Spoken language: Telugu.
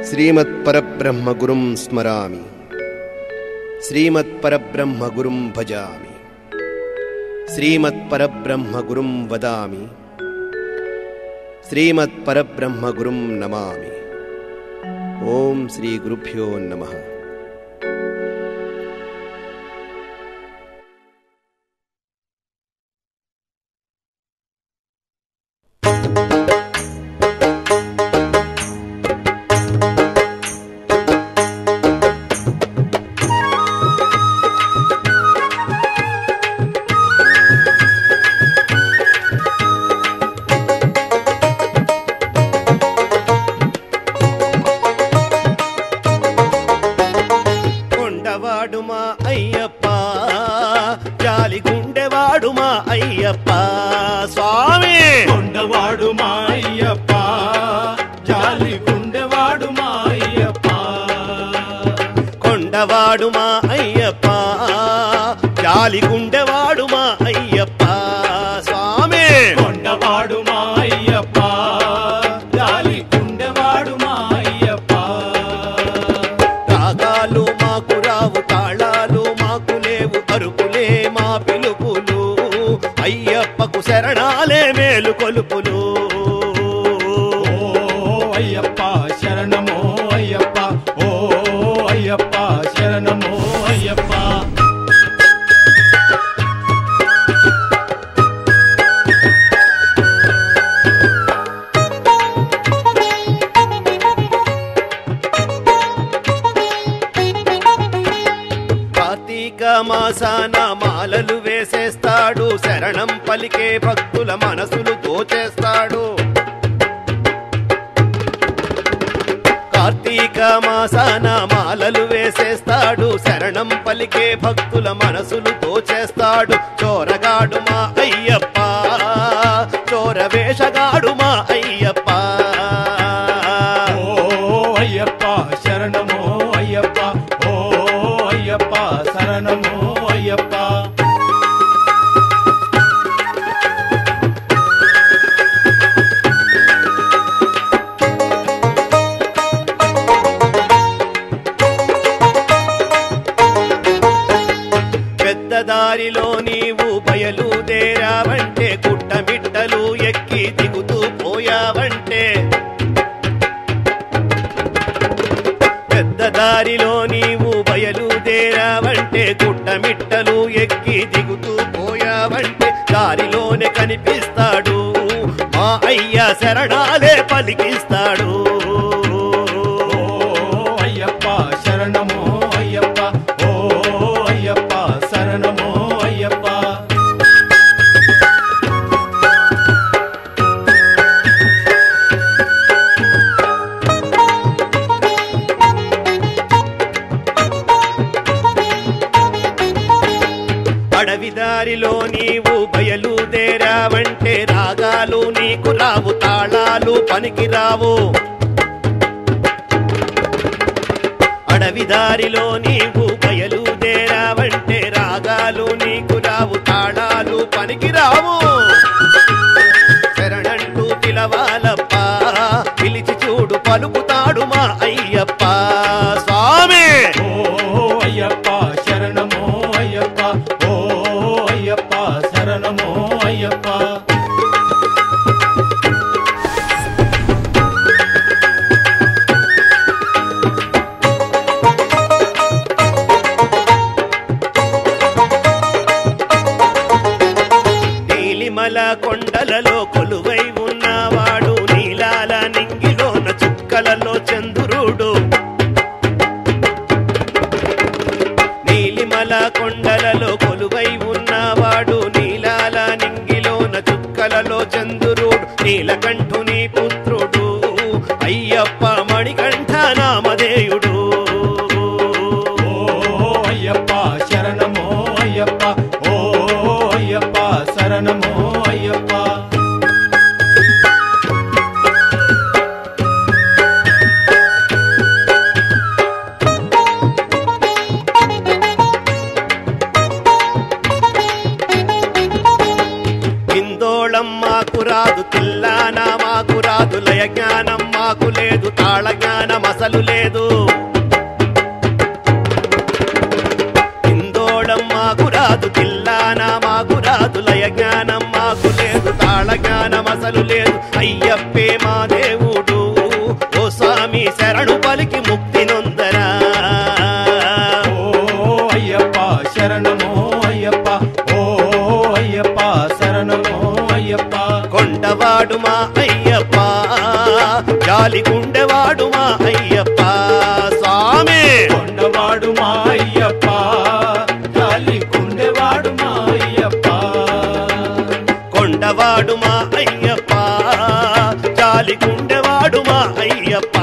శ్రీమత్పరబ్రహ్మగురుం స్మరామి, శ్రీమత్పరబ్రహ్మగురుం భజామి, శ్రీమత్పరబ్రహ్మగురుం వదామి, శ్రీమత్పరబ్రహ్మగురుం నమామి. ఓం శ్రీ గురుభ్యో నమః. కొండవాడు మా అయ్యప్ప, జాలి గుండెవాడు మా అయ్యప్ప స్వామి. కొండవాడు మా అయ్యప్ప, జాలి గుండెవాడు మా అయ్యప్ప. కొండవాడు మా అయ్యప్ప, జాలి గుండెవాడు మా అయ్యప్ప స్వామి. కొండవాడు మా అయ్యప్ప, జాలి గుండెవాడు మా అయ్యప్ప. రాగాలు మాకు రావు, తాళాలు మాకు లేవు, అరుపులే మా పిలుపులు, అయ్యప్పకు శరణాలే మేలు కొలుపులు. ఓ అయ్యప్ప శరణమో అయ్యప్ప, ఓ అయ్యప్ప శరణమో అయ్యప్ప. కార్తీక మాసాన మాలలు వేసేస్తాడు, శరణం పలికే భక్తుల మనసులు దోచేస్తాడు. కార్తీక మాసాన మాలలు వేసేస్తాడు, శరణం పలికే భక్తుల మనసులు దోచేస్తాడు. చోరగాడు మా అయ్యప్ప, చోర వేషగాడు మా అయ్యప్ప. ఓ అయ్యప్ప శరణమో అయ్యప్ప, ఓ అయ్యప్ప శరణమో అయ్యప్ప. పెద్ద దారిలో నీవు బయలుదేరావంటే, గుట్టమిట్టలు ఎక్కి దిగుతూ పోయావంటే. పెద్ద దారిలో నీవు బయలుదేరావంటే, గుట్టమిట్టలు ఎక్కి దిగుతూ పోయావంటే, దారిలోనే కనిపిస్తాడు మా అయ్య, శరణాలే పలికిస్తాడు. ఓ అయ్యప్ప శరణమో అయ్యప్ప, ఓ అయ్యప్ప శరణమో అయ్యప్ప. అడవి దారిలో నీవు బయలుదేరావంటే, రాగాలు నీకు రావు, తాళాలు పనికి రావు. అడవి దారిలో నీవు బయలుదేరావంటే, రాగాలు నీకు రావు, తాళాలు పనికి రావు. శరణంటూ పిలవాలప్ప, పిలిచి చూడు పలుకుతాడు మా అయ్యప్ప స్వామి. ఓ అయ్యప్ప శరణమో అయ్యప్ప, ఓ అయ్యప్ప శరణమో అయ్యప్ప. నీలిమల కొండలలో కొలువై ఉన్నవాడు, నీలాల నింగిలోన చుక్కలలో చంద్రుడు. నీలిమల కొండలలో కొలువై ఉన్నవాడు, నీలాల నింగిలోన చుక్కలలో చంద్రుడు, నీలకంఠుని పుత్రుడు అయ్యప్ప, మణికంఠ నామధేయుడు. ఓ అయ్యప్ప శరణమో అయ్యప్ప, ఓ అయ్యప్ప శరణమో అయ్యప్ప. హిందోళం మాకు రాదు, తిల్లానా మాకు రాదు, లయ జ్ఞానం మాకు లేదు, తాళ అసలు లేదు. ఇందోళం మాకు రాదు, తిల్లానా మాకు రాదు, లయ జ్ఞానం మాకు లేదు, తాళ జ్ఞానం అసలు లేదు. అయ్యప్పే మా దేవుడు, ఓ స్వామి శరణు పలికి ముక్తి నొందరా. ఓ అయ్యప్ప శరణమో అయ్యప్ప, ఓ అయ్యప్ప శరణమో అయ్యప్ప. కొండవాడు మా అయ్యప్ప, జాలి గుండెవాడు మా అయ్యప్ప స్వామి. కొండవాడు మా అయ్యప్ప, జాలి గుండెవాడు మా అయ్యప్ప. కొండవాడు మా అయ్యప్ప, జాలి గుండెవాడు మా అయ్యప్ప.